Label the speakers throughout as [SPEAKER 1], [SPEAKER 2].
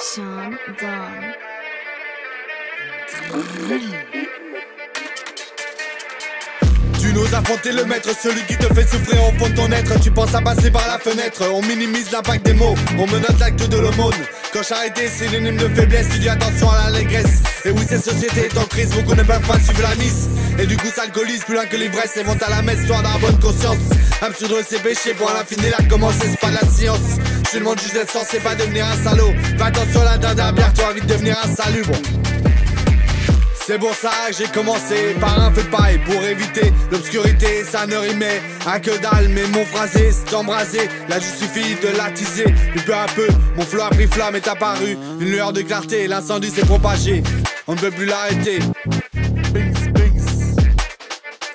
[SPEAKER 1] Sean Don.
[SPEAKER 2] Tu n'oses affronter le maître, celui qui te fait souffrir au fond de ton être. Tu penses à passer par la fenêtre, on minimise l'impact des mots, on menote l'acte de l'aumône. Quand charité est synonyme de faiblesse, tu dis attention à l'allégresse. Et oui, cette société est en crise, beaucoup ne peuvent pas suivre la mise. Et du coup ça alcoolise plus loin que l'ivresse. Et vont à la messe, soir d'avoir bonne conscience. Absurde ses péchés pour à l'infini la commencer, c'est pas de la science. Je te demande juste d'être censé pas devenir un salaud. Fais attention à la dernière bière, tu as envie de devenir un salubre. C'est pour ça que j'ai commencé par un feu de paille. Pour éviter l'obscurité, ça ne rimait à que dalle. Mais mon phrasé s'est embrasé, là juste suffit de l'attiser. Puis peu à peu, mon flot a pris flamme, est apparu une lueur de clarté, l'incendie s'est propagé. On ne peut plus l'arrêter. Bings, bings,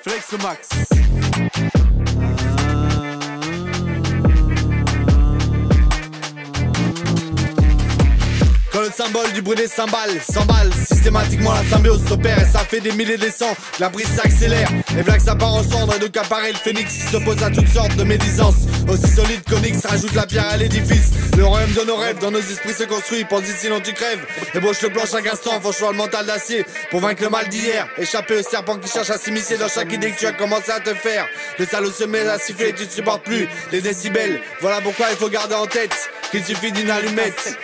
[SPEAKER 2] flex le max. Quand le symbole du bruit des cymbales s'emballe, systématiquement la symbiose s'opère. Et ça fait des milliers de cents, la brise s'accélère. Et voilà que ça part en cendre, et donc apparaît le phénix qui s'oppose à toutes sortes de médisances. Aussi solide qu'Onyx rajoute la pierre à l'édifice. Le royaume de nos rêves, dans nos esprits se construit. Pense sinon tu crèves, et broche le plan chaque instant. Franchement le mental d'acier, pour vaincre le mal d'hier. Échapper au serpent qui cherche à s'immiscer dans chaque idée que tu as commencé à te faire. Le salaud se met à siffler, tu ne supportes plus les décibels. Voilà pourquoi il faut garder en tête qu'il suffit d'une allumette.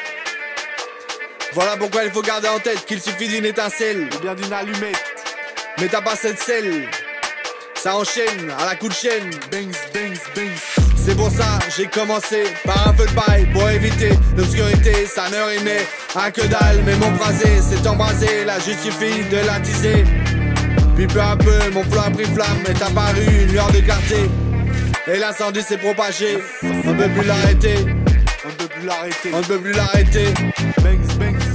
[SPEAKER 2] Voilà pourquoi il faut garder en tête qu'il suffit d'une étincelle, ou bien d'une allumette. Mais t'as pas cette selle, ça enchaîne à la coup de chaîne. Bangs, bangs, bangs. C'est pour ça j'ai commencé par un feu de paille. Pour éviter l'obscurité, ça ne rimait à que dalle. Mais mon phrasé s'est embrasé, là juste suffit de l'attiser. Puis peu à peu mon flot a pris flamme, est apparu une lueur de clarté. Et l'incendie s'est propagé, on ne peut plus l'arrêter. On ne peut plus l'arrêter. On ne peut plus l'arrêter. Bangs, bangs.